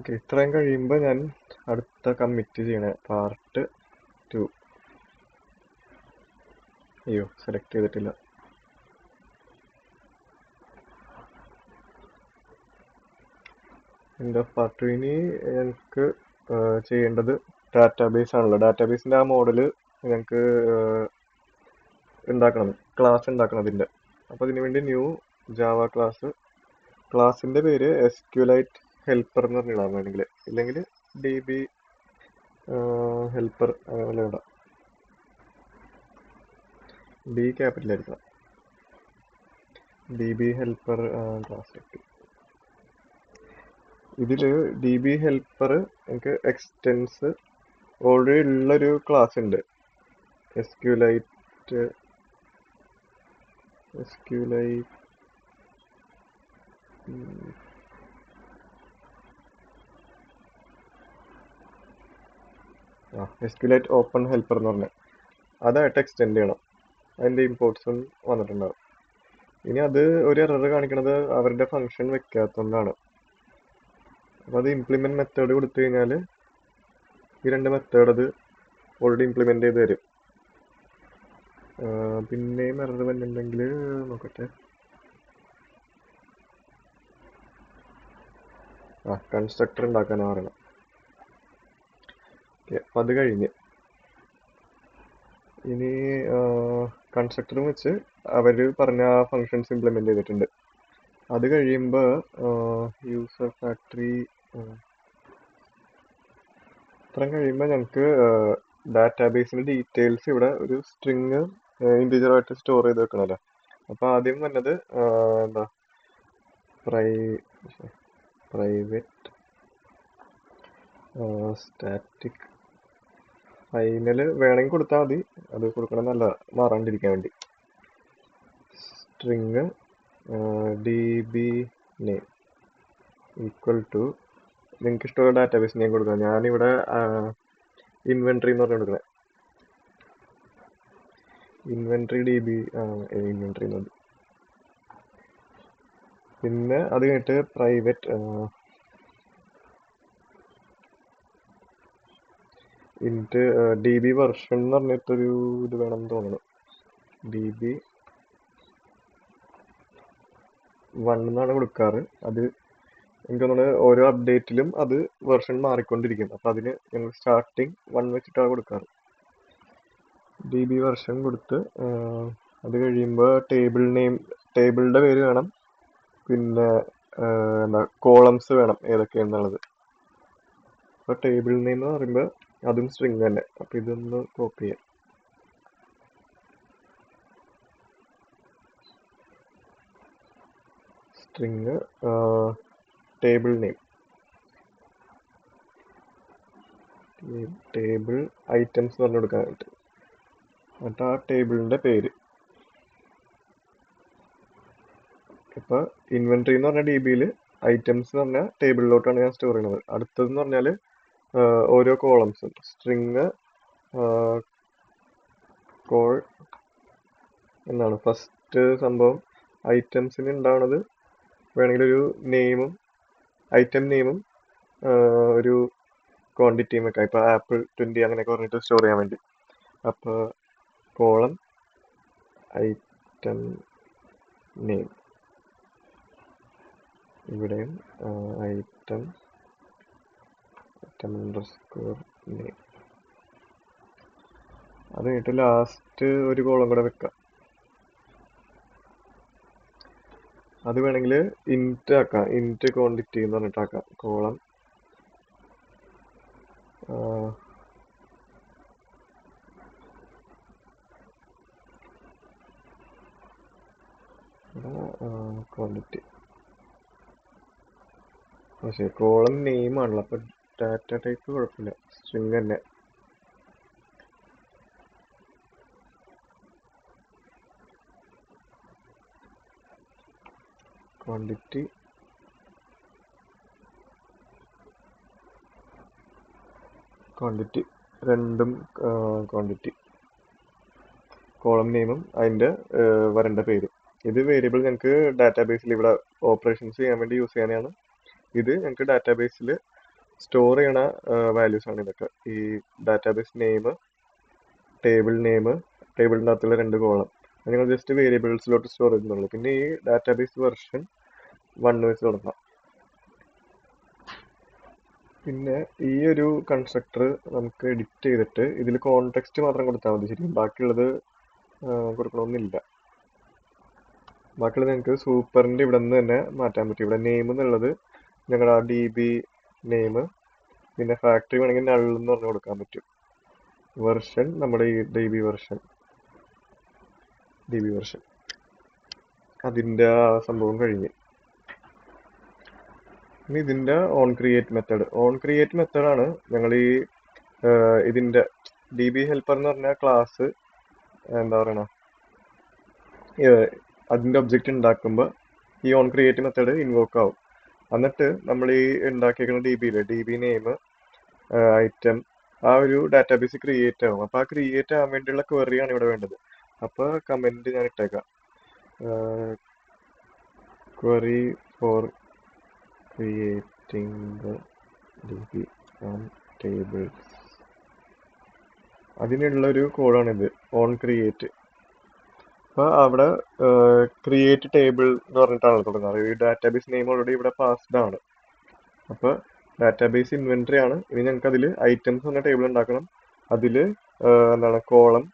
Okay, ഇത്രയും കഴിയുമ്പോൾ ഞാൻ അടുത്ത കമ്മിറ്റ് ചെയ്യണ പാർട്ട് 2. അയ്യോ, സെലക്ട് ചെയ്തിട്ടില്ല. എൻ്റെ പാർട്ട് 2 ഇനി ഞങ്ങൾക്ക് ചെയ്യേണ്ടത് ഡാറ്റാബേസ് ആണല്ലോ. ഡാറ്റാബേസിൻ്റെ ആ മോഡൽ ഞങ്ങൾക്ക് ഉണ്ടാക്കണം, ക്ലാസ് ഉണ്ടാക്കണം അതിൻ്റെ. അപ്പോൾ അതിന് വേണ്ടി ന്യൂ ജാവ ക്ലാസിൻ്റെ പേര് SQLite ഹെൽപ്പർ എന്ന് പറഞ്ഞിടാൻ വേണമെങ്കിൽ, ഇല്ലെങ്കിൽ DB ഹെൽപ്പർ അങ്ങനെ ഇടാം. D ക്യാപിറ്റൽ ആയിരിക്കണം. DB ഹെൽപ്പർ ക്ലാസ് ഇട്ടു. ഇതിൽ DB ഹെൽപ്പർ എനിക്ക് എക്സ്റ്റെൻസ് ഓൾറെഡി ഉള്ളൊരു ക്ലാസ് ഉണ്ട്, SQLite SQLite ഓപ്പൺ ഹെൽപ്പർ എന്ന് പറഞ്ഞാൽ അതായിട്ട് എക്സ്റ്റെൻഡ് ചെയ്യണം. അതിൻ്റെ ഇമ്പോർട്ട്സും വന്നിട്ടുണ്ടാവും. ഇനി അത് ഒരു എറർ കാണിക്കണത് അവരുടെ ഫംഗ്ഷൻ വെക്കാത്തതുകൊണ്ടാണ്. അപ്പോൾ അത് ഇംപ്ലിമെൻറ്റ് മെത്തേഡ് കൊടുത്തു കഴിഞ്ഞാൽ ഈ രണ്ട് മെത്തേഡ് അത് ഓൾറെഡി ഇംപ്ലിമെൻ്റ് ചെയ്ത് തരും. പിന്നെയും എറർ വരുന്നുണ്ടെങ്കിൽ നോക്കട്ടെ. കൺസ്ട്രക്ടർ ഉണ്ടാക്കാനാണ് പറയണം. ഓക്കെ, അപ്പം അത് കഴിഞ്ഞ് ഇനി കൺസ്ട്രക്ടറും വെച്ച് അവർ പറഞ്ഞ ഫങ്ഷൻസ് ഇംപ്ലിമെൻ്റ് ചെയ്തിട്ടുണ്ട്. അത് കഴിയുമ്പോൾ യൂസർ ഫാക്ടറി ഇത്രയും കഴിയുമ്പോൾ ഞങ്ങൾക്ക് ഡാറ്റാബേസിൻ്റെ ഡീറ്റെയിൽസ് ഇവിടെ ഒരു സ്ട്രിങ് ഇൻറ്റിജറായിട്ട് സ്റ്റോർ ചെയ്ത് വെക്കണമല്ലോ. അപ്പോൾ ആദ്യം വന്നത് എന്താ പ്രൈവറ്റ് സ്റ്റാറ്റിക് ഫൈനൽ വേണമെങ്കിൽ കൊടുത്താൽ മതി, അത് കൊടുക്കണം നല്ല മാറാണ്ടിരിക്കാൻ വേണ്ടി. String DB name equal to നിങ്ങൾക്ക് ഇഷ്ടമുള്ള ഡാറ്റാബേസ് നെയിം കൊടുക്കണം. ഞാനിവിടെ ഇൻവെൻട്രി എന്ന് പറഞ്ഞ് കൊടുക്കണേ, ഇൻവെൻട്രി DB ഇൻവെൻട്രി എന്നത്. പിന്നെ അത് കഴിഞ്ഞിട്ട് പ്രൈവറ്റ് ഇൻറ്റ് DB വെർഷൻ എന്ന് പറഞ്ഞിട്ടൊരു ഇത് വേണം തോന്നുന്നു. DB 1 എന്നാണ് കൊടുക്കാറ്. അത് എനിക്ക് തോന്നുന്നത് ഓരോ അപ്ഡേറ്റിലും അത് വെർഷൻ മാറിക്കൊണ്ടിരിക്കും. അപ്പം അതിന് ഞങ്ങൾ സ്റ്റാർട്ടിങ് 1 വെച്ചിട്ടാണ് കൊടുക്കാറ്. DB വെർഷൻ കൊടുത്ത് അത് കഴിയുമ്പോൾ ടേബിളിൻ്റെ പേര് വേണം. പിന്നെ എന്താ കോളംസ് വേണം ഏതൊക്കെയാണെന്നുള്ളത്. അപ്പോൾ ടേബിൾ നെയിം എന്ന് പറയുമ്പോൾ അതും സ്ട്രിങ് തന്നെ. അപ്പോൾ ഇതൊന്ന് കോപ്പി ചെയ്യാം. String table name, table items പറഞ്ഞു കൊടുക്കാനായിട്ട്. എന്നിട്ട് ആ ടേബിളിൻ്റെ പേര്. ഇപ്പോൾ ഇൻവെൻട്രി എന്ന് പറഞ്ഞ DBയിൽ ഐറ്റംസ് എന്ന് പറഞ്ഞാൽ ടേബിളിലോട്ടാണ് ഞാൻ സ്റ്റോർ ചെയ്യുന്നത്. അടുത്തതെന്ന് പറഞ്ഞാൽ ഓരോ കോളംസും സ്ട്രിങ് കോൾ എന്നാണ് ഫസ്റ്റ് സംഭവം. ഐറ്റംസിന് ഉണ്ടാവുന്നത് വേണമെങ്കിൽ ഒരു നെയിമും ഐറ്റം നെയിമും ഒരു ക്വാണ്ടിറ്റിയും വെക്കാം. ഇപ്പോൾ ആപ്പിൾ 20 അങ്ങനെയൊക്കെ പറഞ്ഞിട്ട് സ്റ്റോർ ചെയ്യാൻ വേണ്ടി. അപ്പോൾ കോളം ഐറ്റം നെയിം, ഇവിടെയും ഐറ്റം അണ്ടർസ്കോർ നെയിം. അത് കഴിഞ്ഞിട്ട് ലാസ്റ്റ് ഒരു കോളം കൂടെ വെക്കാം. അത് വേണമെങ്കിൽ ഇൻറ്റ് ആക്കാം, ഇൻറ്റ് ക്വാണ്ടിറ്റി എന്ന് പറഞ്ഞിട്ടാക്കാം. Column quantity. പക്ഷേ കോളം നെയിം ആണല്ലോ, അപ്പം ഡാറ്റ ടൈപ്പ് കുഴപ്പമില്ല, സ്ട്രിങ് തന്നെ. ക്വാണ്ടിറ്റി രണ്ടും ക്വാണ്ടിറ്റി, കോളം നെയിമും അതിൻ്റെ വരേണ്ട പേരും. ഇത് വേരിയബിൾ ഞങ്ങൾക്ക് ഡാറ്റാബേസിൽ ഇവിടെ ഓപ്പറേഷൻസ് ചെയ്യാൻ വേണ്ടി യൂസ് ചെയ്യാനാണ്. ഇത് ഞങ്ങൾക്ക് ഡാറ്റാബേസിൽ സ്റ്റോർ ചെയ്യണ വാല്യൂസ് ആണ് ഇതൊക്കെ. ഈ ഡാറ്റാബേസ് നെയിം, ടേബിളിൻ്റെ അകത്തുള്ള 2 കോളം നിങ്ങൾ ജസ്റ്റ് വേരിയബിൾസിലോട്ട് സ്റ്റോർ ചെയ്യുന്നുള്ളൂ. പിന്നെ ഈ ഡാറ്റാബേസ് വെർഷൻ 1 വെച്ച് തുടങ്ങാം. പിന്നെ ഈ ഒരു കൺസ്ട്രക്ടർ നമുക്ക് എഡിറ്റ് ചെയ്തിട്ട് ഇതിൽ കോൺടെക്സ്റ്റ് മാത്രം കൊടുത്താൽ മതി ശരിക്കും. ബാക്കിയുള്ളത് കൊടുക്കണമെന്നില്ല. ബാക്കിയുള്ളത് നിങ്ങൾക്ക് സൂപ്പറിൻ്റെ ഇവിടെ നിന്ന് തന്നെ മാറ്റാൻ പറ്റും. ഇവിടെ നെയിം എന്നുള്ളത് ഞങ്ങളുടെ ആ DB നെയിം, പിന്നെ ഫാക്ടറി വേണമെങ്കിൽ നൾ എന്ന് പറഞ്ഞ് കൊടുക്കാൻ പറ്റും. വെർഷൻ നമ്മുടെ ഈ DB വെർഷൻ അതിൻ്റെ ആ സംഭവം കഴിഞ്ഞ്. ഇനി ഇതിൻ്റെ ഓൺ ക്രിയേറ്റ് മെത്തേഡാണ് ഞങ്ങൾ ഈ ഇതിൻ്റെ DB ഹെൽപ്പർ എന്ന് പറഞ്ഞ ക്ലാസ് എന്താ പറയണ അതിൻ്റെ ഒബ്ജക്റ്റ് ഉണ്ടാക്കുമ്പോൾ ഈ ഓൺ ക്രിയേറ്റ് മെത്തേഡ് ഇൻവോക്ക് ആവും. എന്നിട്ട് നമ്മൾ ഈ ഉണ്ടാക്കിയിരിക്കുന്ന DB നെയിം, ഐറ്റം, ആ ഒരു ഡാറ്റാബേസ് ക്രിയേറ്റ് ആവും. അപ്പോൾ ആ ക്രിയേറ്റ് ആവാൻ വേണ്ടിയുള്ള ക്വറിയാണ് ഇവിടെ വേണ്ടത്. അപ്പോൾ കമൻറ്റ് ഞാൻ ഇട്ടേക്കാം, query four creating the DB from tables. അതിനുള്ളൊരു കോഡാണിത്, ഓൺ ക്രിയേറ്റ്. അപ്പോൾ അവിടെ ക്രിയേറ്റ് ടേബിൾ എന്ന് പറഞ്ഞിട്ടാണ് തുടങ്ങുന്നത്. ഈ ഡാറ്റാബേസ് നെയിം ഓൾറെഡി ഇവിടെ പാസ്ഡ് ആണ്. അപ്പോൾ ഡാറ്റാബേസ് ഇൻവെന്ററി ആണ്. ഇനി ഞങ്ങൾക്ക് അതിൽ ഐറ്റംസ് എന്ന ടേബിൾ ഉണ്ടാക്കണം. അതിൽ എന്താണ് column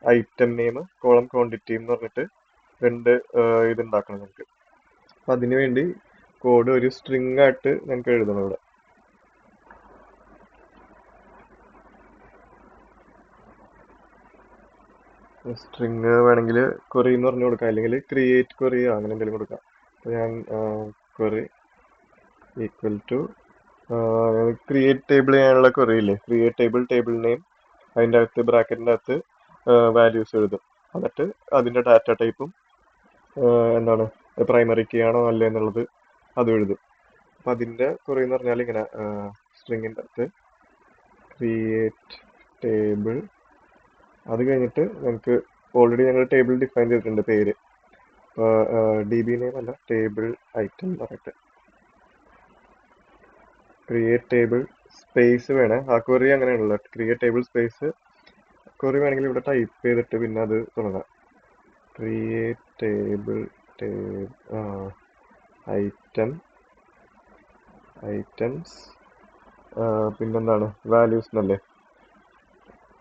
item name, column quantity എന്ന് പറഞ്ഞിട്ട് 2 ഇതുണ്ടാക്കണം ഞങ്ങൾക്ക്. അപ്പം അതിനു വേണ്ടി കോഡ് ഒരു സ്ട്രിങ് ആയിട്ട് ഞങ്ങൾക്ക് എഴുതണം ഇവിടെ. സ്ട്രിങ് വേണമെങ്കിൽ ക്വറി എന്ന് പറഞ്ഞു കൊടുക്കാം, അല്ലെങ്കിൽ ക്രിയേറ്റ് ക്വറി അങ്ങനെ എന്തെങ്കിലും കൊടുക്കാം. അപ്പോൾ ഞാൻ query equal to create table ചെയ്യാനുള്ള ക്വറി ഇല്ലേ, ക്രിയേറ്റ് ടേബിൾ നെയിം, അതിൻ്റെ അകത്ത് ബ്രാക്കറ്റിൻ്റെ അകത്ത് വാല്യൂസ് എഴുതും. എന്നിട്ട് അതിൻ്റെ ഡാറ്റ ടൈപ്പും എന്താണ് പ്രൈമറി കീ ആണോ അല്ലേ എന്നുള്ളത് അത് എഴുതും. അപ്പം അതിൻ്റെ ക്വറി എന്ന് പറഞ്ഞാൽ ഇങ്ങനെ സ്ട്രിങ്ങിൻ്റെ അകത്ത് ക്രിയേറ്റ് ടേബിൾ, അത് കഴിഞ്ഞിട്ട് നമുക്ക് ഓൾറെഡി ഞങ്ങൾ ടേബിൾ ഡിഫൈൻ ചെയ്തിട്ടുണ്ട് പേര്. DB നെയിം അല്ല, ടേബിൾ ഐറ്റം എന്ന് പറഞ്ഞിട്ട് ക്രിയേറ്റ് ടേബിൾ സ്പേസ് വേണേ. ആ ക്വറി അങ്ങനെയാണല്ലോ, ക്രിയേറ്റ് ടേബിൾ സ്പേസ് ക്വറി വേണമെങ്കിൽ ഇവിടെ ടൈപ്പ് ചെയ്തിട്ട് പിന്നെ അത് തുടങ്ങാം. ക്രിയേറ്റ് ടേബിൾ ഐറ്റംസ് പിന്നെന്താണ് വാല്യൂസ് എന്നല്ലേ,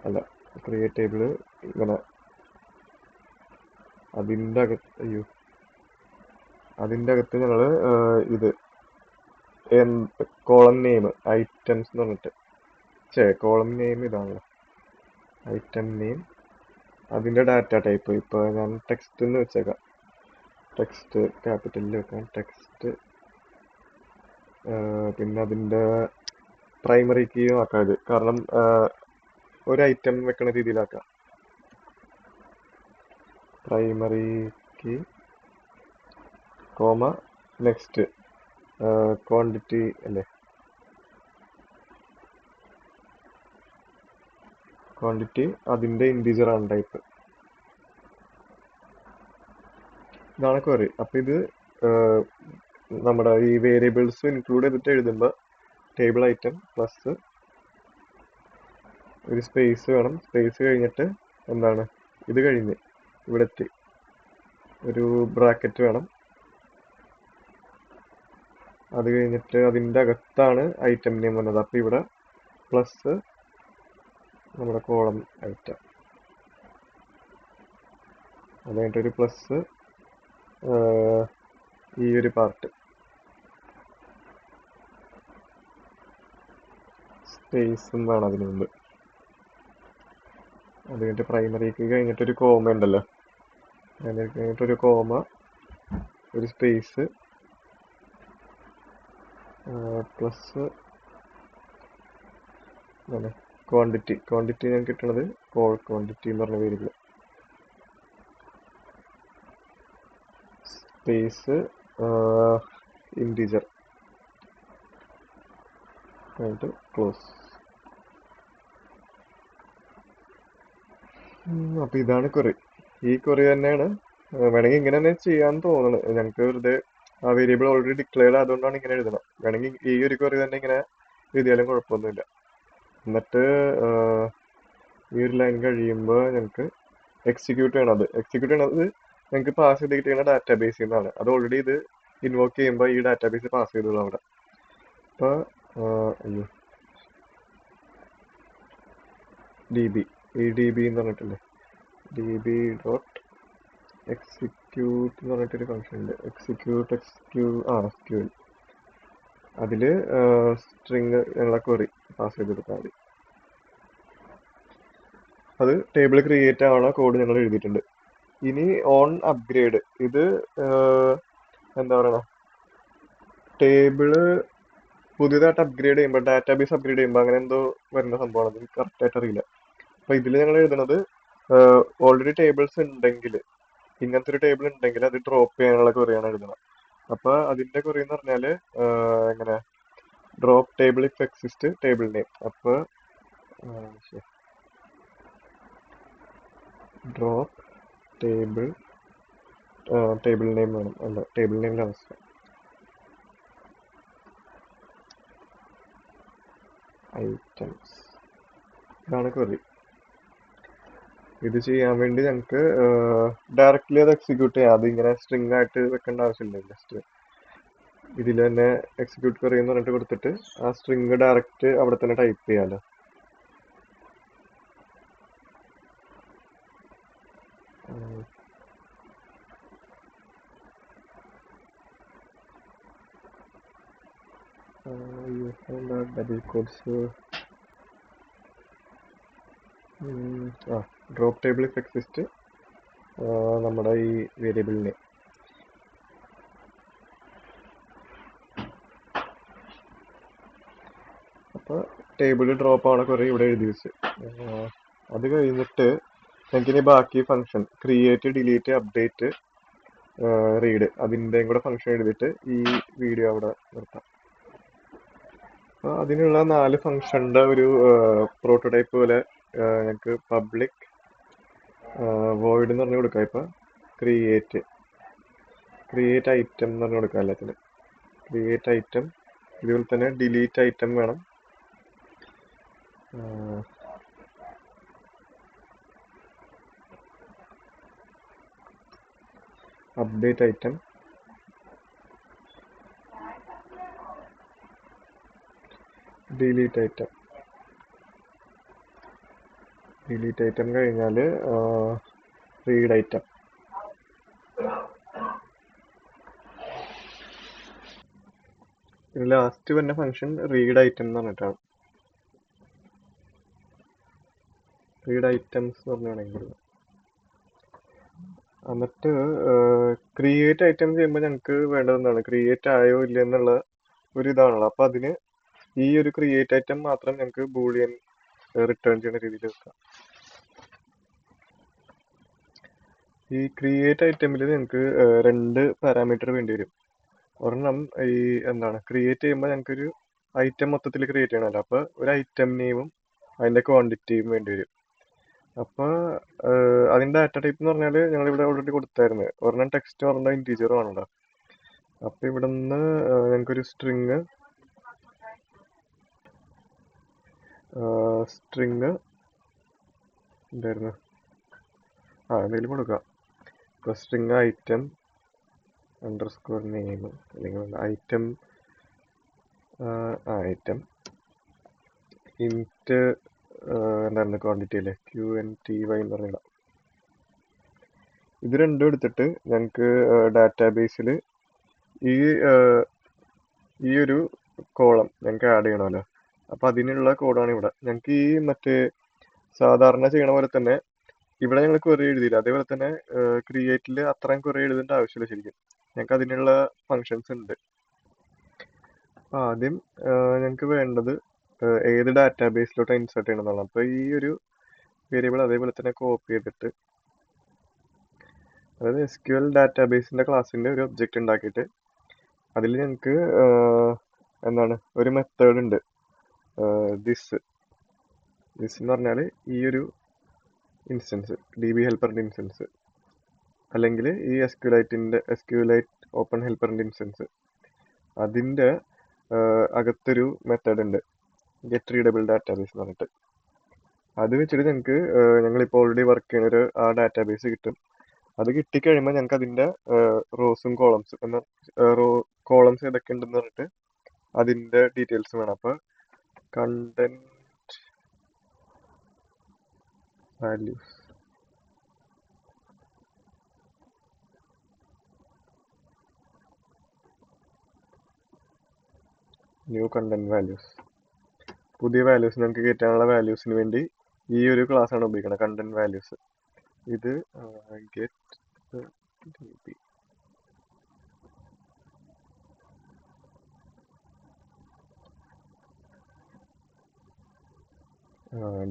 അല്ല ക്രിയേറ്റ് ടേബിൾ ഇങ്ങനെ അതിൻ്റെ അകത്ത് ഞങ്ങൾ ഇത് കോളം നെയിം ഐറ്റംസ് എന്ന് പറഞ്ഞിട്ട് കോളം നെയിം ഇതാണല്ലോ ഐറ്റം നെയിം, അതിൻ്റെ ഡാറ്റ ടൈപ്പ് ഇപ്പോൾ ഞാൻ ടെക്സ്റ്റ് എന്ന് വെച്ചേക്കാം, ടെക്സ്റ്റ് ക്യാപിറ്റലിൽ വെക്കാം, ടെക്സ്റ്റ്. പിന്നെ അതിൻ്റെ പ്രൈമറി കീയും ആക്കാം ഇത്, കാരണം ഒരു ഐറ്റം വെക്കണ രീതിയിലാക്കാം. Primary key comma next quantity അല്ലേ, ക്വാണ്ടിറ്റി അതിൻ്റെ ഇൻറ്റീജർ ആണ് ടൈപ്പ്. ഇതാണ് ക്വറി. അപ്പം ഇത് നമ്മുടെ ഈ വേരിയബിൾസ് ഇൻക്ലൂഡ് ചെയ്തിട്ട് എഴുതുമ്പോൾ ടേബിൾ ഐറ്റം പ്ലസ് ഒരു സ്പേസ് വേണം. സ്പേസ് കഴിഞ്ഞിട്ട് എന്താണ് ഇത് കഴിഞ്ഞ് ഇവിടെ എത്തി ഒരു ബ്രാക്കറ്റ് വേണം. അത് കഴിഞ്ഞിട്ട് അതിൻ്റെ അകത്താണ് ഐറ്റം നെയിം വന്നത്. അപ്പം ഇവിടെ പ്ലസ് നമ്മുടെ കോളം ഐറ്റം, അത് കഴിഞ്ഞിട്ടൊരു പ്ലസ് ഈ ഒരു പാർട്ട്, സ്പേസും വേണം അതിന് മുമ്പ്. അത് കഴിഞ്ഞിട്ട് പ്രൈമറിക്ക് കഴിഞ്ഞിട്ടൊരു കോമ ഉണ്ടല്ലോ, അതിന് കഴിഞ്ഞിട്ടൊരു കോമ, ഒരു സ്പേസ്, പ്ലസ് ക്വാണ്ടിറ്റി ഞാൻ കിട്ടണത് കോൾ ക്വാണ്ടിറ്റി എന്ന് പറഞ്ഞ വേരിയബിൾ, സ്പേസ് ഇൻറ്റീജർ കഴിഞ്ഞിട്ട് ക്ലോസ്. അപ്പം ഇതാണ് ക്വറി. ഈ ക്വറി തന്നെയാണ് വേണമെങ്കിൽ ഇങ്ങനെ തന്നെ ചെയ്യാൻ തോന്നുന്നത്. ഞങ്ങൾക്ക് വെറുതെ ആ വേരിയബിൾ ഓൾറെഡി ഡിക്ലെയർ ആയതുകൊണ്ടാണ് ഇങ്ങനെ എഴുതണം. വേണമെങ്കിൽ ഈ ഒരു ക്വറി തന്നെ ഇങ്ങനെ എഴുതിയാലും കുഴപ്പമൊന്നുമില്ല. എന്നിട്ട് ഈ ഒരു ലൈൻ കഴിയുമ്പോൾ ഞങ്ങൾക്ക് എക്സിക്യൂട്ട് ചെയ്യണം. അത് എക്സിക്യൂട്ട് ചെയ്യണത് ഞങ്ങൾക്ക് പാസ് ചെയ്ത് കിട്ടുന്ന ഡാറ്റാബേസിൽ നിന്നാണ്. അത് ഓൾറെഡി ഇത് ഇൻവോക്ക് ചെയ്യുമ്പോൾ ഈ ഡാറ്റാബേസ് പാസ് ചെയ്തോളൂ അവിടെ. അപ്പോൾ അയ്യോ DB ഈ DB എന്ന് പറഞ്ഞിട്ടുണ്ട്. DB ഡോട്ട് എക്സിക്യൂട്ട് എന്ന് പറഞ്ഞിട്ടൊരു ഫംഗ്ഷൻ ഉണ്ട്. SQL. അതിൽ സ്ട്രിങ് ഞങ്ങളെ ക്വറി പാസ് ചെയ്ത് കൊടുത്താൽ മതി. അത് ടേബിൾ ക്രിയേറ്റ് ആവണ കോഡ് ഞങ്ങൾ എഴുതിയിട്ടുണ്ട്. ഇനി ഓൺ അപ്ഗ്രേഡ്, ഇത് എന്താ പറയണ, ടേബിള് പുതിയതായിട്ട് അപ്ഗ്രേഡ് ചെയ്യുമ്പോൾ, ഡാറ്റാബേസ് അപ്ഗ്രേഡ് ചെയ്യുമ്പോൾ അങ്ങനെ എന്തോ വരുന്ന സംഭവമാണ്. അത് കറക്റ്റായിട്ട് അറിയില്ല. അപ്പൊ ഇതിൽ ഞങ്ങൾ എഴുതുന്നത് ഓൾറെഡി ടേബിൾസ് ഉണ്ടെങ്കിൽ, ഇങ്ങനത്തെ ഒരു ടേബിൾ ഉണ്ടെങ്കിൽ അത് ഡ്രോപ്പ് ചെയ്യാനുള്ള ക്വറിയാണ് എഴുതുന്നത്. അപ്പൊ അതിന്റെ ക്വറി എന്ന് പറഞ്ഞാല് എങ്ങനെ, drop table if exist table name. അപ്പൊ ഡ്രോപ്പ് ടേബിൾ നെയിം വേണം. അല്ല, ടേബിൾ നെയിമിന്റെ അവസ്ഥ ഐറ്റംസ്, ഇതാണ് ക്വറി. ഇത് ചെയ്യാൻ വേണ്ടി ഞങ്ങൾക്ക് ഡയറക്റ്റ്ലി അത് എക്സിക്യൂട്ട് ചെയ്യാം. അത് ഇങ്ങനെ സ്ട്രിങ് ആയിട്ട് വെക്കേണ്ട ആവശ്യമില്ല. ജസ്റ്റ് ഇതിൽ തന്നെ എക്സിക്യൂട്ട് ക്വറി എന്ന് പറഞ്ഞിട്ട് കൊടുത്തിട്ട് ആ സ്ട്രിങ് ഡയറക്റ്റ് അവിടെ തന്നെ ടൈപ്പ് ചെയ്യാലോ. Double quotes, drop table if exist നമ്മുടെ ഈ വേരിയബിളിനെ. അപ്പോൾ ടേബിൾ ഡ്രോപ്പ് ആണ് കുറേ ഇവിടെ എഴുതി വെച്ച്. അത് കഴിഞ്ഞിട്ട് നമുക്കിനി ബാക്കി function create, delete, update, read, അതിൻ്റെയും കൂടെ ഫംഗ്ഷൻ എഴുതിയിട്ട് ഈ വീഡിയോ അവിടെ നിർത്താം. അപ്പോൾ അതിനുള്ള 4 ഫംഗ്ഷൻ്റെ ഒരു പ്രോട്ടോടൈപ്പ് പോലെ ഞങ്ങൾക്ക് പബ്ലിക് വോയിഡ് എന്ന് പറഞ്ഞു കൊടുക്കാം. ഇപ്പം ക്രിയേറ്റ് ഐറ്റം എന്ന് പറഞ്ഞു കൊടുക്കാം എല്ലാത്തിനും. ക്രിയേറ്റ് ഐറ്റം, ഇതുപോലെ തന്നെ ഡിലീറ്റ് ഐറ്റം വേണം. അപ്ഡേറ്റ് ഐറ്റം, ഡിലീറ്റ് ഐറ്റം കഴിഞ്ഞാൽ റീഡ് ഐറ്റം. ലാസ്റ്റ് വരുന്ന ഫംഗ്ഷൻ റീഡ് ഐറ്റം എന്ന് പറഞ്ഞിട്ടാണ്. റീഡ് ഐറ്റംസ് എന്ന് പറഞ്ഞാണെങ്കിൽ എന്നിട്ട് ക്രിയേറ്റ് ഐറ്റം ചെയ്യുമ്പോൾ ഞങ്ങൾക്ക് വേണ്ടതെന്താണ്, ക്രിയേറ്റ് ആയോ ഇല്ല എന്നുള്ള ഒരു ഇതാണല്ലോ. അപ്പൊ അതിന് ഈ ഒരു ക്രിയേറ്റ് ഐറ്റം മാത്രം ഞങ്ങൾക്ക് ബൂളിയൻ റിട്ടേൺ ചെയ്യുന്ന രീതിയിൽ വെക്കാം. ഈ ക്രിയേറ്റ് ഐറ്റമിൽ ഞങ്ങൾക്ക് 2 പാരാമീറ്റർ വേണ്ടി വരും. ഒരെണ്ണം ഈ എന്താണ്, ക്രിയേറ്റ് ചെയ്യുമ്പോൾ ഞങ്ങൾക്കൊരു ഐറ്റം മൊത്തത്തിൽ ക്രിയേറ്റ് ചെയ്യണമല്ലോ. അപ്പൊ ഒരു ഐറ്റം നെയിമും അതിന്റെ ക്വാണ്ടിറ്റിയും വേണ്ടി വരും. അപ്പൊ അതിന്റെ ഡാറ്റ ടൈപ്പ് എന്ന് പറഞ്ഞാൽ ഞങ്ങൾ ഇവിടെ ഓൾറെഡി കൊടുത്തായിരുന്നു. ഒരെണ്ണം ടെക്സ്റ്റ്, ഒരെണ്ണം ഇൻറ്റീജറും ആണല്ലോ. അപ്പൊ ഇവിടെ നിന്ന് ഞങ്ങൾക്കൊരു സ്ട്രിങ് എന്തായിരുന്നു, എന്തെങ്കിലും കൊടുക്കാം. ഇപ്പൊ സ്ട്രിങ് ഐറ്റം അണ്ടർസ്കോർ നെയിം, അല്ലെങ്കിൽ ഐറ്റം ഇൻറ്റ് എന്തായിരുന്നു ക്വാണ്ടിറ്റി അല്ലേ, QNTY എന്ന് പറഞ്ഞില്ല. ഇത് രണ്ടും എടുത്തിട്ട് ഞങ്ങൾക്ക് ഡാറ്റാബേസിൽ ഈ ഒരു കോളം ഞങ്ങൾക്ക് ആഡ് ചെയ്യണമല്ലോ. അപ്പൊ അതിനുള്ള കോഡാണ് ഇവിടെ. ഞങ്ങൾക്ക് ഈ മറ്റേ സാധാരണ ചെയ്യണ പോലെ തന്നെ ഇവിടെ ഞങ്ങൾ ക്വറി എഴുതിയില്ല, അതേപോലെ തന്നെ ക്രിയേറ്റിൽ അത്രയും ക്വറി എഴുതേണ്ട ആവശ്യമില്ല ശരിക്കും. ഞങ്ങൾക്ക് അതിനുള്ള ഫങ്ഷൻസ് ഉണ്ട്. അപ്പൊ ആദ്യം ഞങ്ങൾക്ക് വേണ്ടത് ഏത് ഡാറ്റാബേസിലോട്ട് ഇൻസേർട്ട് ചെയ്യണം എന്നാണ്. അപ്പൊ ഈ ഒരു വേരിയബിൾ അതേപോലെ തന്നെ കോപ്പി ചെയ്തിട്ട്, അതായത് SQL ഡാറ്റാബേസിന്റെ ക്ലാസ്സിന്റെ ഒരു ഒബ്ജക്റ്റ് ഉണ്ടാക്കിയിട്ട് അതിൽ ഞങ്ങൾക്ക് എന്താണ് ഒരു മെത്തേഡ് ഉണ്ട്, ദിസ് എന്ന് പറഞ്ഞാൽ ഈ ഒരു ഇൻസ്റ്റൻസ്, DB ഹെൽപ്പറിന്റെ ഇൻസ്റ്റൻസ്, അല്ലെങ്കിൽ ഈ SQLite ഓപ്പൺ ഹെൽപ്പറിന്റെ ഇൻസ്റ്റൻസ്, അതിന്റെ അകത്തൊരു മെത്തേഡ് ഉണ്ട്. ഗെറ്റ് റീഡബിൾ ഡാറ്റാബേസ് എന്ന് പറഞ്ഞിട്ട്. അത് വെച്ചിട്ട് ഞങ്ങൾക്ക് ഞങ്ങളിപ്പോൾ ഓൾറെഡി വർക്ക് ചെയ്യുന്ന ഒരു ആ ഡാറ്റാബേസ് കിട്ടും. അത് കിട്ടിക്കഴിയുമ്പോൾ ഞങ്ങൾക്ക് അതിൻ്റെ റോസും കോളംസും എന്ന കോളംസ് ഏതൊക്കെ ഉണ്ടെന്ന് പറഞ്ഞിട്ട് അതിൻ്റെ ഡീറ്റെയിൽസ് വേണം. അപ്പോൾ content values new content values, പുതിയ വാല്യൂസ് നമുക്ക് കയറ്റാനുള്ള വാല്യൂസിന് വേണ്ടി ഈ ഒരു ക്ലാസ് ആണ് ഉപയോഗിക്കുന്നത്, കണ്ടന്റ് വാല്യൂസ്. ഇത് ഗെറ്റ് db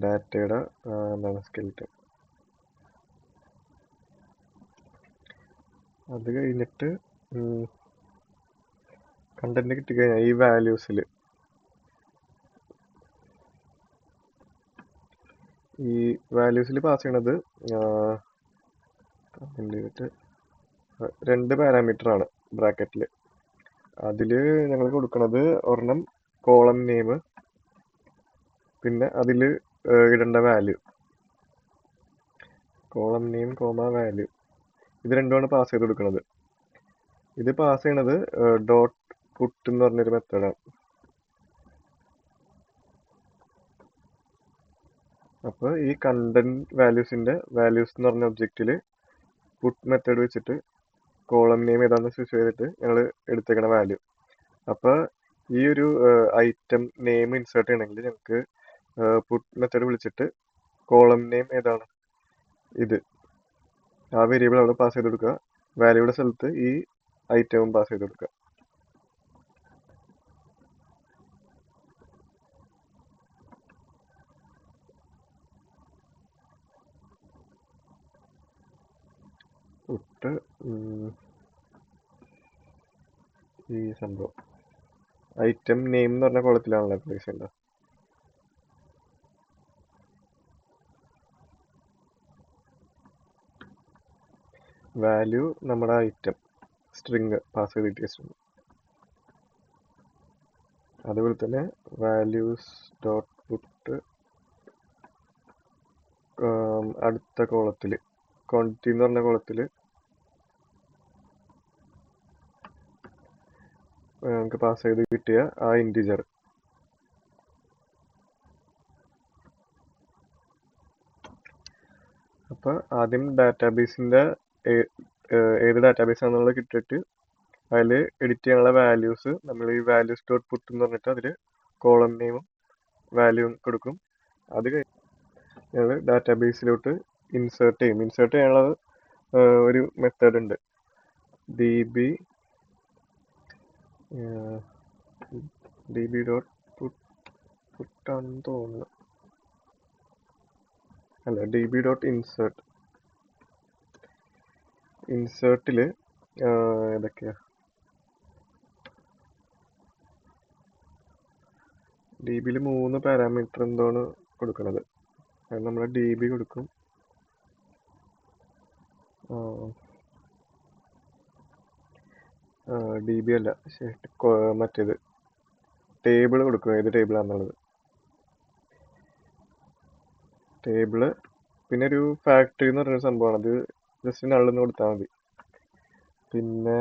ഡാറ്റയുടെ എന്താണ് സ്കെൽറ്റൻ. അത് കഴിഞ്ഞിട്ട് കണ്ടന്റ് കിട്ടിക്കഴിഞ്ഞാൽ ഈ വാല്യൂസിൽ പാസ് ചെയ്യണത് രണ്ട് പാരാമീറ്റർ ആണ് ബ്രാക്കറ്റിൽ. അതിൽ ഞങ്ങൾ കൊടുക്കുന്നത് ഒരെണ്ണം കോളം നെയിം, പിന്നെ അതിൽ ഇടേണ്ട value, column name comma value, ഇത് രണ്ടുമാണ് പാസ് ചെയ്ത് കൊടുക്കുന്നത്. ഇത് പാസ് ചെയ്യണത് ഡോട്ട് പുട്ട് എന്ന് പറഞ്ഞൊരു മെത്തേഡാണ്. അപ്പോൾ ഈ കണ്ടന്റ് വാല്യൂസിന്റെ വാല്യൂസ് എന്ന് പറഞ്ഞ ഒബ്ജക്റ്റിൽ പുട്ട് മെത്തേഡ് വെച്ചിട്ട് കോളം നെയിം ഏതാണെന്ന് സ്പെസിഫൈ ചെയ്തിട്ട് ഞങ്ങൾ എടുത്തേക്കണ വാല്യൂ. അപ്പോൾ ഈ ഒരു ഐറ്റം നെയിം ഇൻസേർട്ട് ചെയ്യണമെങ്കിൽ ഞങ്ങൾക്ക് പുട്ട് മെത്തേഡ് വിളിച്ചിട്ട് കോളം നെയിം ഏതാണ് ഇത്, ആ വേരിയബിൾ അവിടെ പാസ് ചെയ്ത് കൊടുക്കുക, വാല്യൂയുടെ സ്ഥലത്ത് ഈ ഐറ്റവും പാസ് ചെയ്ത് കൊടുക്കുക. പുട്ട് ഈ സംഭവം ഐറ്റം നെയിം എന്ന് പറഞ്ഞ കോളത്തിലാണല്ലോ പ്ലേസ് ചെയ്യേണ്ടത്. വാല്യൂ നമ്മുടെ ഐറ്റം സ്ട്രിങ് പാസ് ചെയ്ത് കിട്ടിയ സ്ട്രിങ്. അതുപോലെ തന്നെ വാല്യൂസ് ഡോട്ട് പുട്ട് അടുത്ത കോളത്തിൽ ക്വാണ്ടിറ്റി എന്ന് പറഞ്ഞ കോളത്തിൽ നമുക്ക് പാസ് ചെയ്ത് കിട്ടിയ ആ ഇൻറ്റിജർ. അപ്പോൾ ആദ്യം ഡാറ്റാബേസിൻ്റെ ഏത് ഡാറ്റാബേസ് ആണെന്നുള്ളത് കിട്ടിയിട്ട് അതിൽ എഡിറ്റ് ചെയ്യാനുള്ള വാല്യൂസ് നമ്മൾ ഈ വാല്യൂസ് ഡോട്ട് പുട്ട് എന്ന് പറഞ്ഞിട്ട് അതിൽ കോളം നെയിമും വാല്യൂവും കൊടുക്കും. അത് കഴിഞ്ഞ് ഞങ്ങൾ ഡാറ്റാബേസിലോട്ട് ഇൻസേർട്ട് ചെയ്യും. ഇൻസേർട്ട് ചെയ്യാനുള്ള ഒരു മെത്തേഡ് ഉണ്ട്, db ഡോട്ട് പുട്ടാണെന്ന് തോന്നുന്നു, അല്ല db ഡോട്ട് ഇൻസേർട്ടിൽ ഏതൊക്കെയാ dbയിൽ 3 പാരാമീറ്റർ എന്താണ് കൊടുക്കുന്നത്. അത് നമ്മൾ db കൊടുക്കും, db അല്ല മറ്റേത് ടേബിൾ കൊടുക്കും, ഏത് ടേബിളാണെന്നുള്ളത് ടേബിള്. പിന്നെ ഒരു ഫാക്ടറി എന്ന് പറഞ്ഞൊരു സംഭവമാണ്, അത് ജസ്റ്റ് നള്ളെന്ന് കൊടുത്താൽ മതി. പിന്നെ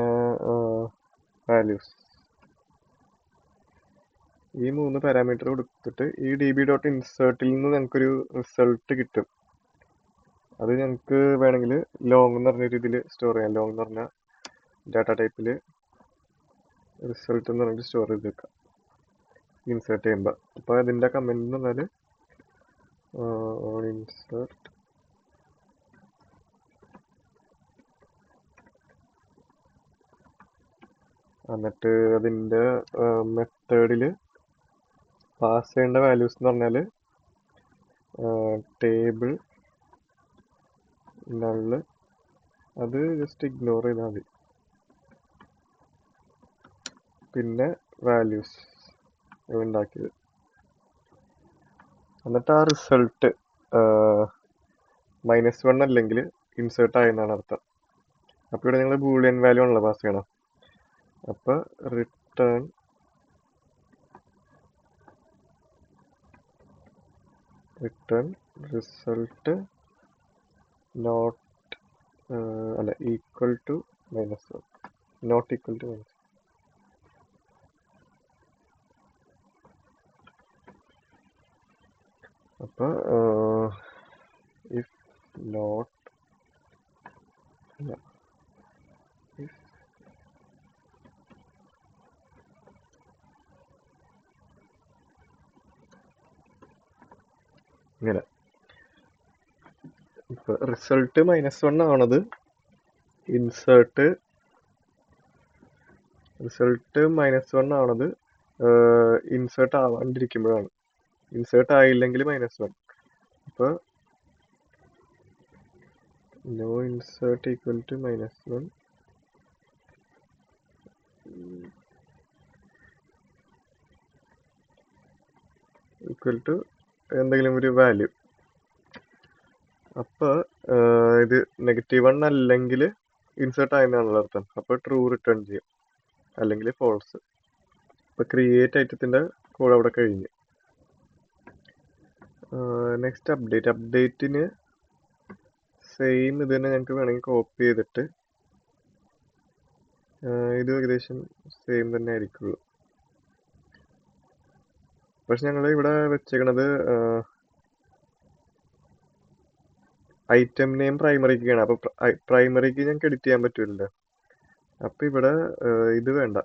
വാല്യൂസ്, ഈ 3 പാരാമീറ്റർ കൊടുത്തിട്ട് ഈ db ഡോട്ട് ഇൻസേർട്ടിൽ നിന്ന് ഞങ്ങൾക്കൊരു റിസൾട്ട് കിട്ടും. അത് ഞങ്ങൾക്ക് വേണമെങ്കിൽ ലോങ് എന്ന് പറഞ്ഞ രീതിയിൽ സ്റ്റോർ ചെയ്യാം. ലോങ് എന്ന് പറഞ്ഞ ഡാറ്റ ടൈപ്പിൽ റിസൾട്ട് എന്ന് പറഞ്ഞിട്ട് സ്റ്റോർ ചെയ്ത് വെക്കാം ഇൻസേർട്ട് ചെയ്യുമ്പോൾ. അപ്പോൾ അതിൻ്റെ കമൻറ്റ് എന്ന് പറഞ്ഞാൽ ഇൻസേർട്ട് എന്നിട്ട് അതിൻ്റെ മെത്തേഡിൽ പാസ് ചെയ്യേണ്ട വാല്യൂസ് എന്ന് പറഞ്ഞാൽ ടേബിൾ നള്ള്, അത് ജസ്റ്റ് ഇഗ്നോർ ചെയ്താൽ മതി. പിന്നെ വാല്യൂസ് ഉണ്ടാക്കിയത്, എന്നിട്ട് ആ റിസൾട്ട് -1 അല്ലെങ്കിൽ ഇൻസേർട്ട് ആയെന്നാണ് അർത്ഥം. അപ്പോൾ ഇവിടെ നിങ്ങൾ ബൂളിയൻ വാല്യൂ ആണല്ലോ പാസ് ചെയ്യണം. അപ്പോൾ റിട്ടേൺ റിട്ടേൺ റിസൾട്ട് നോട്ട് അല്ല equal to -1, not equal to -1. അപ്പോൾ ഇഫ് നോട്ട് if ഇങ്ങനെ ഇപ്പൊ റിസൾട്ട് -1 ആണത് ഇൻസേർട്ട് ഇൻസേർട്ട് ആവാണ്ടിരിക്കുമ്പോഴാണ്. ഇൻസേർട്ട് ആയില്ലെങ്കിൽ -1. അപ്പൊ no insert equal to -1 equal to എന്തെങ്കിലും ഒരു വാല്യൂ. അപ്പൊ ഇത് -1 അല്ലെങ്കിൽ ഇൻസേർട്ട് ആയെന്നാണല്ലോ അർത്ഥം. അപ്പൊ ട്രൂ റിട്ടേൺ ചെയ്യും, അല്ലെങ്കിൽ ഫോൾസ്. ഇപ്പൊ ക്രിയേറ്റ് ഐറ്റത്തിന്റെ കോഡ് അവിടെ കഴിഞ്ഞു. നെക്സ്റ്റ് അപ്ഡേറ്റിന് സെയിം ഇത് തന്നെ ഞങ്ങൾക്ക് വേണമെങ്കിൽ കോപ്പി ചെയ്തിട്ട് ഇത് ഏകദേശം സെയിം തന്നെ ആയിരിക്കുള്ളൂ. പക്ഷെ ഞങ്ങൾ ഇവിടെ വെച്ചേക്കണത് ഐറ്റം നെയിം പ്രൈമറിക്കാണ്. അപ്പൊ പ്രൈമറിക്ക് ഞങ്ങൾക്ക് എഡിറ്റ് ചെയ്യാൻ പറ്റൂലല്ലോ. അപ്പൊ ഇവിടെ ഇത് വേണ്ട,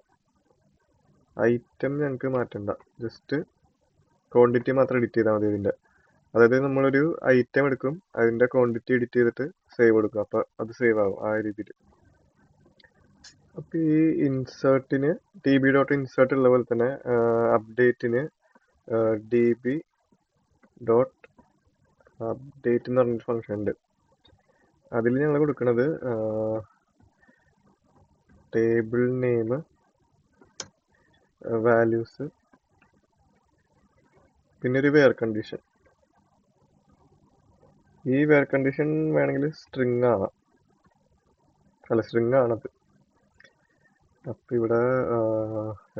ഐറ്റം ഞങ്ങൾക്ക് മാറ്റണ്ട, ജസ്റ്റ് ക്വാണ്ടിറ്റി മാത്രം എഡിറ്റ് ചെയ്താൽ മതി ഇതിന്റെ. അതായത് നമ്മളൊരു ഐറ്റം എടുക്കും, അതിന്റെ ക്വാണ്ടിറ്റി എഡിറ്റ് ചെയ്തിട്ട് സേവ് കൊടുക്കും, അപ്പൊ അത് സേവ് ആവും ആ രീതിയിൽ. അപ്പൊ ഈ ഇൻസേർട്ടിന് db.insert ഉള്ള പോലെ തന്നെ അപ്ഡേറ്റിന് db.update എന്ന് പറഞ്ഞൊരു ഫംഗ്ഷൻ ഉണ്ട്. അതിൽ ഞങ്ങൾ കൊടുക്കുന്നത് ടേബിൾ നെയിം, വാല്യൂസ്, പിന്നെ ഒരു വെയർ കണ്ടീഷൻ. ഈ വെയർ കണ്ടീഷൻ വേണമെങ്കിൽ സ്ട്രിങ് ആവാം, അല്ല സ്ട്രിങ് ആണത്. അപ്പൊ ഇവിടെ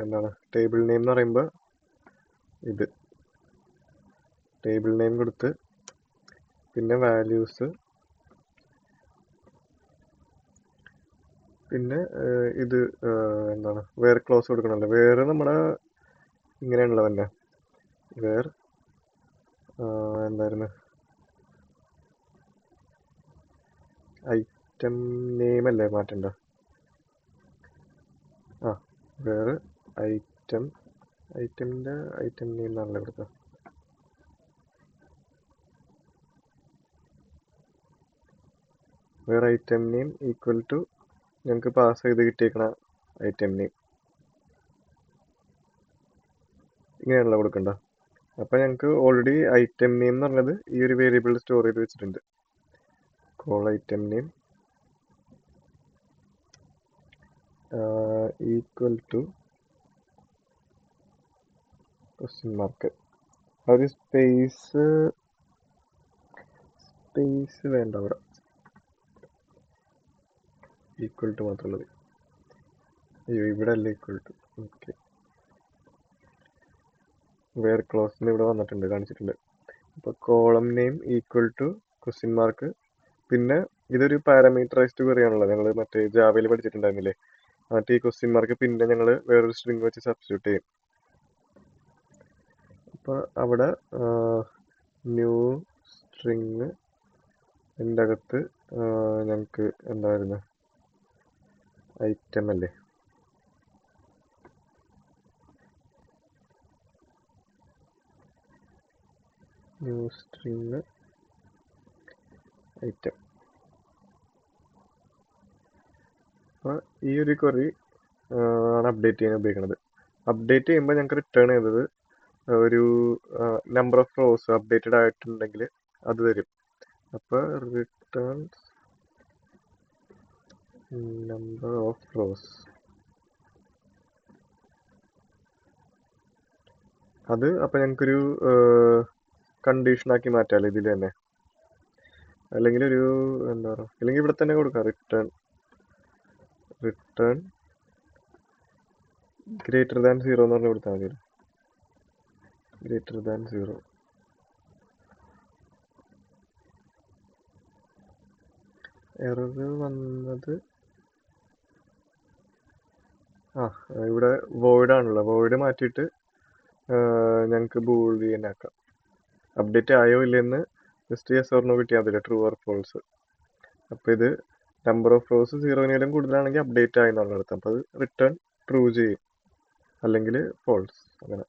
എന്താണ് ടേബിൾ നെയിം എന്ന് പറയുമ്പോൾ ഇത് ടേബിൾ നെയിം കൊടുത്ത് പിന്നെ വാല്യൂസ്, പിന്നെ ഇത് എന്താണ് വേർ ക്ലോസ് കൊടുക്കണമല്ലോ. വേറെ നമ്മുടെ ഇങ്ങനെയാണല്ലോ തന്നെ, വേർ എന്തായിരുന്നു ഐറ്റം നെയിം അല്ലേ മാറ്റണ്ട. വേറെ ഐറ്റമിന്റെ ഐറ്റം നെയിം എന്നാണല്ലോ ഇവിടുത്തെ. വേറെ ഐറ്റം നെയിം ഈക്വൽ ടു ഞങ്ങൾക്ക് പാസ് ചെയ്ത് കിട്ടിയേക്കണ ഐറ്റം നെയിം, ഇങ്ങനെയാണല്ലോ കൊടുക്കണ്ട. അപ്പൊ ഞങ്ങൾക്ക് ഓൾറെഡി ഐറ്റം നെയിം എന്ന് പറഞ്ഞത് ഈ ഒരു വേരിയബിൾ സ്റ്റോർ ചെയ്ത് വെച്ചിട്ടുണ്ട്. Col item name equal to question mark. ഒരു സ്പേസ് വേണ്ട അവിടെ, ഈക്വൽ ടു മാത്രമുള്ളത്. അയ്യോ ഇവിടെ അല്ല ഈക്വൽ ടു. ഓക്കെ, വേർ ക്ലോസിന് ഇവിടെ വന്നിട്ടുണ്ട്, കാണിച്ചിട്ടുണ്ട്. അപ്പൊ column name equal to question mark. പിന്നെ ഇതൊരു പാരാമീറ്ററൈസ്ഡ് ക്വറി ആണല്ലോ, ഞങ്ങൾ മറ്റേ ജാവയിൽ പഠിച്ചിട്ടുണ്ടായിരുന്നില്ലേ. മറ്റേ ഈ ക്വസ്റ്റ്യൻ മാർക്ക് പിന്നെ ഞങ്ങൾ വേറൊരു സ്ട്രിങ് വെച്ച് സബ്സ്റ്റിറ്റ്യൂട്ട് ചെയ്യും. അപ്പൊ അവിടെ ന്യൂ സ്ട്രിങ് എൻ്റെ അകത്ത് ഞങ്ങൾക്ക് എന്തായിരുന്നു ഐറ്റം അല്ലേ, ന്യൂ സ്ട്രിങ് ഐറ്റം. അപ്പോൾ ഈ ഒരു ക്വറി ആണ് അപ്ഡേറ്റ് ചെയ്യാൻ ഉപയോഗിക്കുന്നത്. അപ്ഡേറ്റ് ചെയ്യുമ്പോൾ ഞങ്ങൾക്ക് റിട്ടേൺ ചെയ്തത് ഒരു നമ്പർ ഓഫ് റോസ് അപ്ഡേറ്റഡ് ആയിട്ടുണ്ടെങ്കിൽ അത് തരും. അപ്പോൾ റിട്ടേൺ നമ്പർ ഓഫ് റോസ്, അത് അപ്പം ഞങ്ങൾക്കൊരു കണ്ടീഷൻ ആക്കി മാറ്റാമല്ലോ ഇതിൽ തന്നെ. അല്ലെങ്കിൽ ഒരു എന്താ പറയുക, അല്ലെങ്കിൽ ഇവിടെ തന്നെ കൊടുക്കാം റിട്ടേൺ ഗ്രേറ്റർ ദാൻ 0 എന്ന് പറഞ്ഞ് കൊടുത്താൽ മതി. Greater than 0. എറർ വന്നത് ഇവിടെ void ആണല്ലോ, void മാറ്റിയിട്ട് ഞങ്ങൾക്ക് ബൂളിയൻ ആക്കാം. അപ്ഡേറ്റ് ആയോ ഇല്ലെന്ന് ജസ്റ്റ് യെസ് ഓർ നോ കിട്ടിയാൽ മതില്ല, ട്രൂ ഓർ ഫോൾസ്. അപ്പോൾ ഇത് നമ്പർ ഓഫ് റോസ് 0-നേലും കൂടുതലാണെങ്കിൽ അപ്ഡേറ്റ് ആയി എന്നുള്ള അർത്ഥം. അപ്പോൾ അത് റിട്ടേൺ ട്രൂ ചെയ്യും, അല്ലെങ്കിൽ ഫോൾസ്. അങ്ങനെ.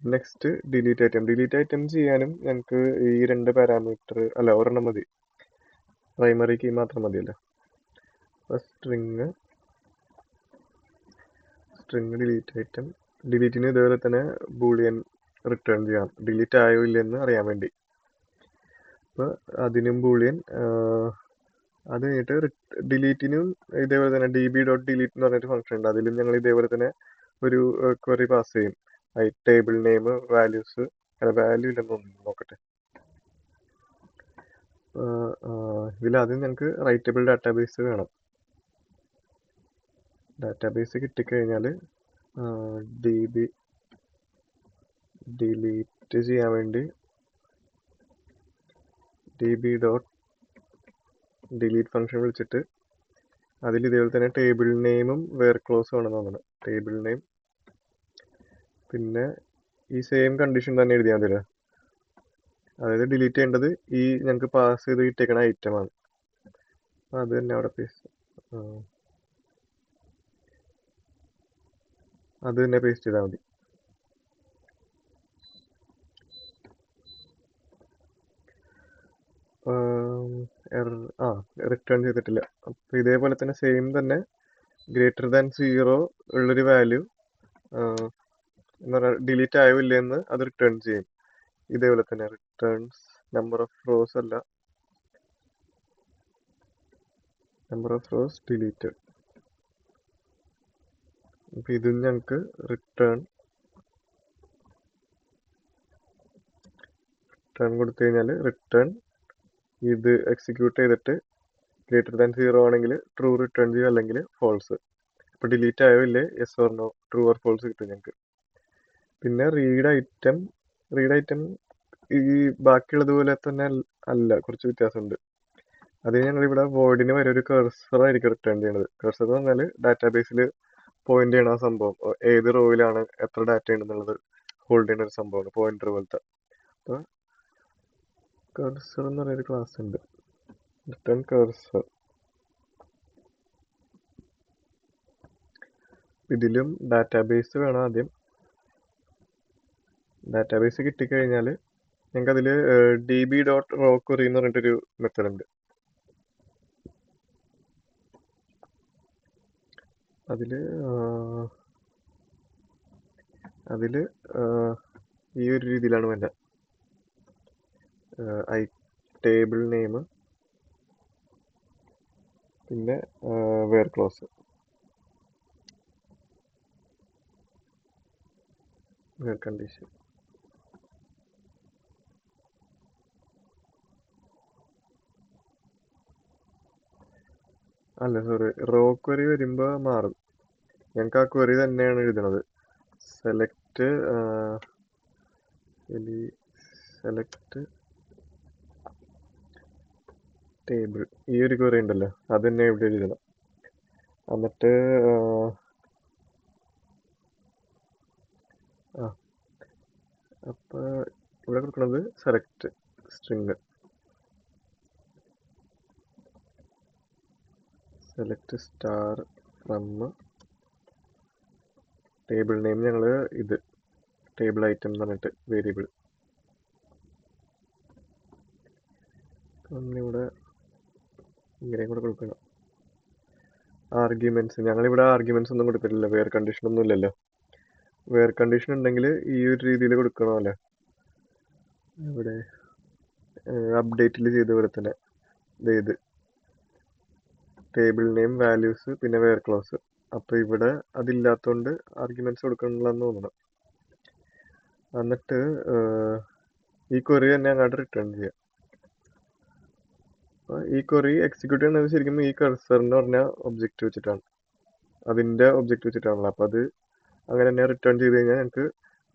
Next delete item. Delete item ചെയ്യാനും ഞങ്ങൾക്ക് ഈ 2 പാരാമീറ്റർ അല്ല, ഒരെണ്ണം മതി, പ്രൈമറി കീ മാത്രം മതിയല്ലോ. അപ്പോൾ സ്ട്രിങ് ഡിലീറ്റ് ഐറ്റം. ഡിലീറ്റിന് ഇതേപോലെ തന്നെ ബൂളിയൻ റിട്ടേൺ ചെയ്യാം, ഡിലീറ്റ് ആയോ ഇല്ലെന്ന് അറിയാൻ വേണ്ടി. അപ്പോൾ അതിനും ബൂളിയൻ. അത് കഴിഞ്ഞിട്ട് ഡിലീറ്റിനും ഇതേപോലെ തന്നെ db.delete എന്ന് പറഞ്ഞൊരു ഫംഗ്ഷൻ ഉണ്ട്. അതിലും ഞങ്ങൾ ഇതേപോലെ തന്നെ ഒരു ക്വറി പാസ് ചെയ്യും. ടേബിൾ നെയിം, വാല്യൂസ്, വാല്യൂ ഇല്ലെന്ന് നോക്കട്ടെ. ഇതിലാദ്യം ഞങ്ങൾക്ക് റൈറ്റബിൾ ഡാറ്റാബേസ് വേണം. ഡാറ്റാബേസ് കിട്ടിക്കഴിഞ്ഞാൽ db ഡിലീറ്റ് ചെയ്യാൻ വേണ്ടി db.delete ഫംഗ്ഷൻ വിളിച്ചിട്ട് അതിൽ ഇതേപോലെ തന്നെ ടേബിൾ നെയിമും വേർ ക്ലോസ് വേണമെന്ന് തോന്നുന്നു. ടേബിൾ നെയിം പിന്നെ ഈ സെയിം കണ്ടീഷൻ തന്നെ എഴുതിയാൽ മതിയല്ലോ. അതായത് ഡിലീറ്റ് ചെയ്യേണ്ടത് ഈ ഞങ്ങൾക്ക് പാസ് ചെയ്ത് കിട്ടിയേക്കണ ഐറ്റമാണ്. അത് തന്നെ അവിടെ പേസ്റ്റ് അത് തന്നെ പേസ്റ്റ് ചെയ്താൽ മതി. റിട്ടേൺ ചെയ്തിട്ടില്ല. അപ്പോൾ ഇതേപോലെ തന്നെ സെയിം തന്നെ >0 ഉള്ളൊരു വാല്യൂ എന്താ പറയുക, ഡിലീറ്റ് ആയോ ഇല്ലെന്ന് അത് റിട്ടേൺ ചെയ്യും. ഇതേപോലെ തന്നെ റിട്ടേൺസ് നമ്പർ ഓഫ് റോസ് അല്ല, നമ്പർ ഓഫ് റോസ് ഡിലീറ്റഡ്. അപ്പോൾ ഇതിൽ ഞങ്ങൾക്ക് റിട്ടേൺ കൊടുത്തു കഴിഞ്ഞാൽ റിട്ടേൺ ഇത് എക്സിക്യൂട്ട് ചെയ്തിട്ട് >0 ആണെങ്കിൽ ട്രൂ റിട്ടേൺ ചെയ്യും, അല്ലെങ്കിൽ ഫോൾസ്. അപ്പോൾ ഡിലീറ്റ് ആയോ ഇല്ലേ, yes or no, true or false കിട്ടും ഞങ്ങൾക്ക്. പിന്നെ റീഡ് ഐറ്റം ഈ ബാക്കിയുള്ളതുപോലെ തന്നെ അല്ല, കുറച്ച് വ്യത്യാസമുണ്ട്. അതിന് ഞങ്ങളിവിടെ വോയിഡിന് വരെ ഒരു കഴ്സർ ആയിരിക്കും റിട്ടേൺ ചെയ്യുന്നത്. കഴ്സർ എന്ന് പറഞ്ഞാൽ ഡാറ്റാബേസിൽ പോയിന്റ് ചെയ്യണ സംഭവം, ഏത് റോയിലാണ് എത്ര ഡാറ്റ ഉണ്ടെന്നുള്ളത് ഹോൾഡ് ചെയ്യുന്ന ഒരു സംഭവമാണ്, പോയിന്റർ പോലത്തെ. അപ്പോൾ കഴ്സർ എന്ന് പറയുന്നൊരു ക്ലാസ് ഉണ്ട്, റിട്ടേൺ കഴ്സർ. ഇതിലും ഡാറ്റാബേസ് വേണം ആദ്യം. ഡാറ്റാബേസ് കിട്ടിക്കഴിഞ്ഞാൽ ഞങ്ങൾക്ക് അതിൽ db.rowquery എന്ന് പറഞ്ഞിട്ടൊരു മെത്തേഡ് ഉണ്ട്. അതിൽ ഈ ഒരു രീതിയിലാണ് വേണ്ട. ടേബിൾ നെയിം പിന്നെ വേർ ക്ലോസ്, വേർ കണ്ടീഷൻ. അല്ല സോറി, റോ ക്വറി വരുമ്പോൾ മാറും. ഞങ്ങൾക്ക് ആ ക്വറി തന്നെയാണ് എഴുതുന്നത്. സെലക്ട് ടേബിൾ, ഈ ഒരു ക്വറി ഉണ്ടല്ലോ, അത് തന്നെ ഇവിടെ എഴുതണം. എന്നിട്ട് അപ്പോൾ ഇവിടെ കൊടുക്കുന്നത് select string, select star from table name ഞങ്ങൾ ഇത് ടേബിൾ ഐറ്റം എന്ന് പറഞ്ഞിട്ട് വേരിയബിൾ. ഇവിടെ ഇങ്ങനെയും കൂടെ കൊടുക്കണം. ആർഗ്യുമെന്റ്സ് ഞങ്ങളിവിടെ ആർഗ്യുമെന്റ്സ് ഒന്നും കൊടുത്തിട്ടില്ല, വേർ കണ്ടീഷൻ ഒന്നും ഇല്ലല്ലോ. വേർ കണ്ടീഷൻ ഉണ്ടെങ്കിൽ ഈ ഒരു രീതിയിൽ കൊടുക്കണമല്ലോ. ഇവിടെ അപ്ഡേറ്റിൽ ചെയ്ത പോലെ തന്നെ ഇത് ടേബിൾ നെയിം, വാല്യൂസ് പിന്നെ വേർ ക്ലോസ്. അപ്പോൾ ഇവിടെ അതില്ലാത്തതുകൊണ്ട് ആർഗ്യുമെന്റ്സ് കൊടുക്കണില്ലെന്ന് തോന്നണം. എന്നിട്ട് ഈ ക്വറി തന്നെ അങ്ങോട്ട് റിട്ടേൺ ചെയ്യാം. ഈ ക്വറി എക്സിക്യൂട്ട് ചെയ്യുന്നത് ശരിക്കും ഈ കഴ്സർ എന്ന് പറഞ്ഞ ഒബ്ജക്റ്റ് വെച്ചിട്ടാണ്, അതിൻ്റെ ഒബ്ജക്റ്റ് വെച്ചിട്ടാണല്ലോ. അപ്പോൾ അത് അങ്ങനെ തന്നെ റിട്ടേൺ ചെയ്ത് കഴിഞ്ഞാൽ ഞങ്ങൾക്ക്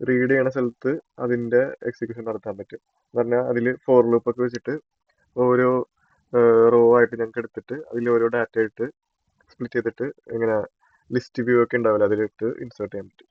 റീഡ് ചെയ്യണ സ്ഥലത്ത് അതിൻ്റെ എക്സിക്യൂഷൻ നടത്താൻ പറ്റും. എന്ന് പറഞ്ഞാൽ അതിൽ ഫോർ ലൂപ്പൊക്കെ വെച്ചിട്ട് ഓരോ റോ ആയിട്ട് ഞങ്ങൾക്ക് എടുത്തിട്ട് അതിൽ ഓരോ ഡാറ്റ ഇട്ട് സ്പ്ലിറ്റ് ചെയ്തിട്ട് ഇങ്ങനെ ലിസ്റ്റ് വ്യൂ ഒക്കെ ഉണ്ടാവില്ല അതിലിട്ട് ഇൻസേർട്ട് ചെയ്യാൻ പറ്റും.